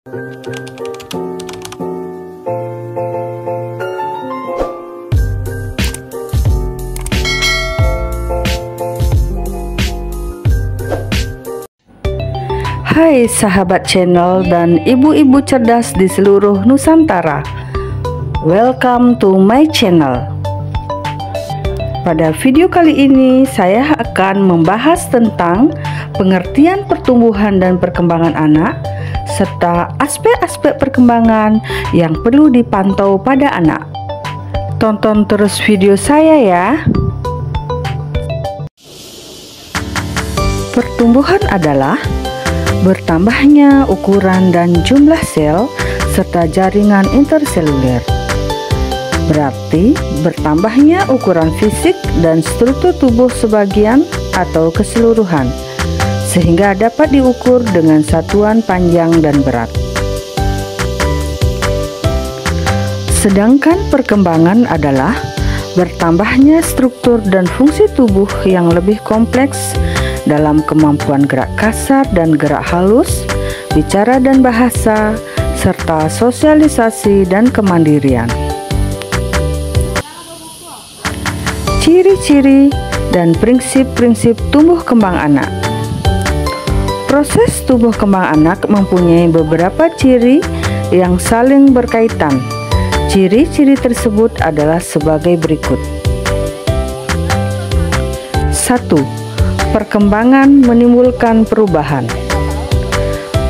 Hai sahabat channel dan ibu-ibu cerdas di seluruh Nusantara, welcome to my channel. Pada video kali ini saya akan membahas tentang pengertian pertumbuhan dan perkembangan anak serta aspek-aspek perkembangan yang perlu dipantau pada anak. Tonton terus video saya ya. Pertumbuhan adalah bertambahnya ukuran dan jumlah sel serta jaringan interseluler. Berarti bertambahnya ukuran fisik dan struktur tubuh sebagian atau keseluruhan, sehingga dapat diukur dengan satuan panjang dan berat. Sedangkan perkembangan adalah bertambahnya struktur dan fungsi tubuh yang lebih kompleks dalam kemampuan gerak kasar dan gerak halus, bicara dan bahasa, serta sosialisasi dan kemandirian. Ciri-ciri dan prinsip-prinsip tumbuh kembang anak. Proses tumbuh kembang anak mempunyai beberapa ciri yang saling berkaitan. Ciri-ciri tersebut adalah sebagai berikut. 1. Perkembangan menimbulkan perubahan.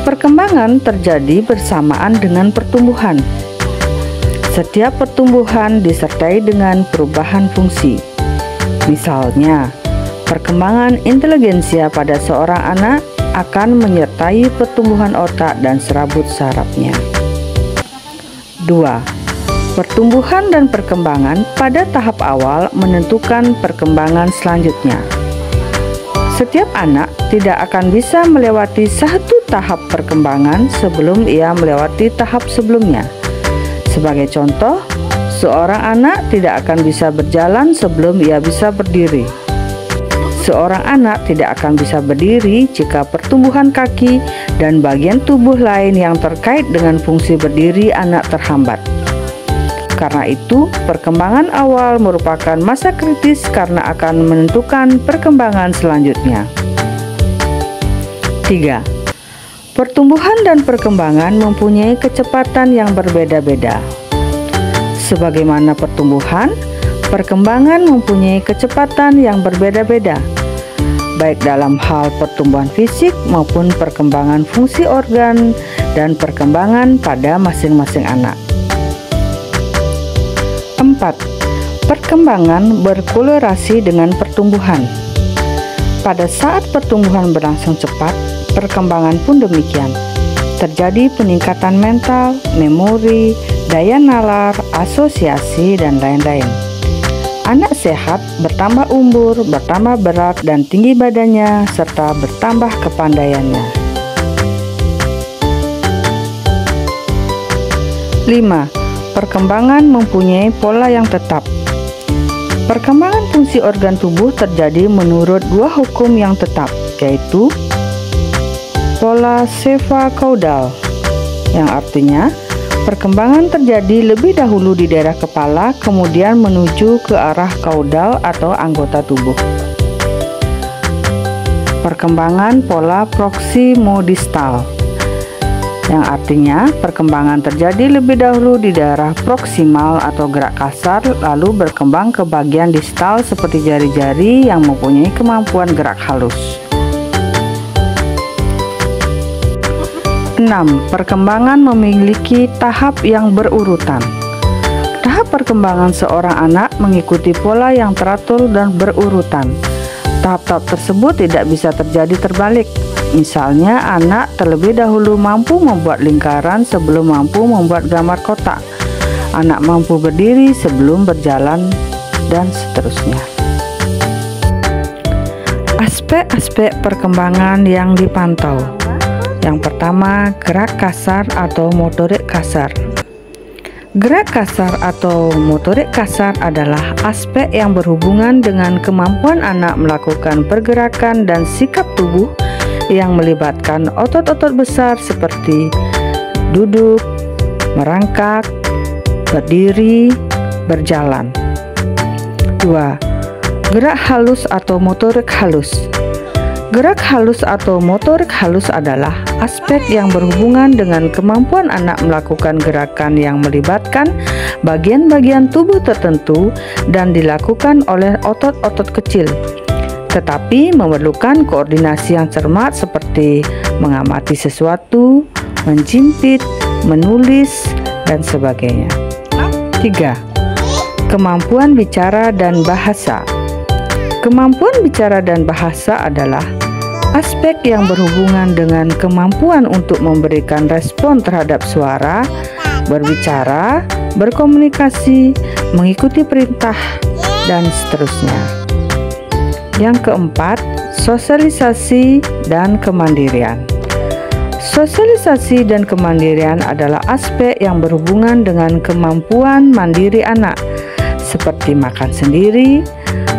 Perkembangan terjadi bersamaan dengan pertumbuhan. Setiap pertumbuhan disertai dengan perubahan fungsi. Misalnya, perkembangan inteligensia pada seorang anak akan menyertai pertumbuhan otak dan serabut sarafnya. 2. Pertumbuhan dan perkembangan pada tahap awal menentukan perkembangan selanjutnya. Setiap anak tidak akan bisa melewati satu tahap perkembangan sebelum ia melewati tahap sebelumnya. Sebagai contoh, seorang anak tidak akan bisa berjalan sebelum ia bisa berdiri. Seorang anak tidak akan bisa berdiri jika pertumbuhan kaki dan bagian tubuh lain yang terkait dengan fungsi berdiri anak terhambat. Karena itu, perkembangan awal merupakan masa kritis karena akan menentukan perkembangan selanjutnya. 3. Pertumbuhan dan perkembangan mempunyai kecepatan yang berbeda-beda. Sebagaimana pertumbuhan, perkembangan mempunyai kecepatan yang berbeda-beda, baik dalam hal pertumbuhan fisik maupun perkembangan fungsi organ dan perkembangan pada masing-masing anak. 4. Perkembangan berkolerasi dengan pertumbuhan. Pada saat pertumbuhan berlangsung cepat, perkembangan pun demikian. Terjadi peningkatan mental, memori, daya nalar, asosiasi, dan lain-lain. Anak sehat bertambah umur, bertambah berat dan tinggi badannya, serta bertambah kepandaiannya. 5. Perkembangan mempunyai pola yang tetap. Perkembangan fungsi organ tubuh terjadi menurut dua hukum yang tetap, yaitu pola cephalocaudal, yang artinya perkembangan terjadi lebih dahulu di daerah kepala, kemudian menuju ke arah kaudal atau anggota tubuh. Perkembangan pola proximodistal, yang artinya perkembangan terjadi lebih dahulu di daerah proksimal atau gerak kasar, lalu berkembang ke bagian distal seperti jari-jari yang mempunyai kemampuan gerak halus. 6. Perkembangan memiliki tahap yang berurutan. Tahap perkembangan seorang anak mengikuti pola yang teratur dan berurutan. Tahap-tahap tersebut tidak bisa terjadi terbalik. Misalnya, anak terlebih dahulu mampu membuat lingkaran sebelum mampu membuat gambar kotak. Anak mampu berdiri sebelum berjalan, dan seterusnya. Aspek-aspek perkembangan yang dipantau. Yang pertama, gerak kasar atau motorik kasar. Gerak kasar atau motorik kasar adalah aspek yang berhubungan dengan kemampuan anak melakukan pergerakan dan sikap tubuh yang melibatkan otot-otot besar seperti duduk, merangkak, berdiri, berjalan. 2. Gerak halus atau motorik halus. Gerak halus atau motorik halus adalah aspek yang berhubungan dengan kemampuan anak melakukan gerakan yang melibatkan bagian-bagian tubuh tertentu dan dilakukan oleh otot-otot kecil, tetapi memerlukan koordinasi yang cermat seperti mengamati sesuatu, menjimpit, menulis, dan sebagainya. 3. Kemampuan bicara dan bahasa. Kemampuan bicara dan bahasa adalah aspek yang berhubungan dengan kemampuan untuk memberikan respon terhadap suara, berbicara, berkomunikasi, mengikuti perintah, dan seterusnya. Yang keempat, sosialisasi dan kemandirian. Sosialisasi dan kemandirian adalah aspek yang berhubungan dengan kemampuan mandiri anak, seperti makan sendiri,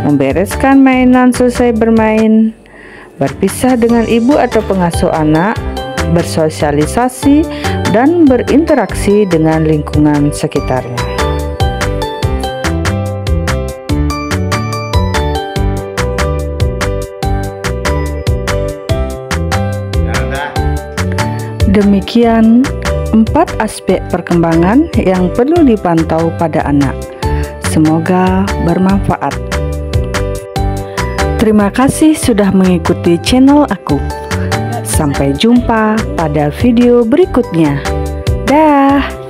membereskan mainan selesai bermain, berpisah dengan ibu atau pengasuh anak, bersosialisasi, dan berinteraksi dengan lingkungan sekitarnya. Demikian 4 aspek perkembangan yang perlu dipantau pada anak. Semoga bermanfaat. Terima kasih sudah mengikuti channel aku. Sampai jumpa pada video berikutnya. Dah.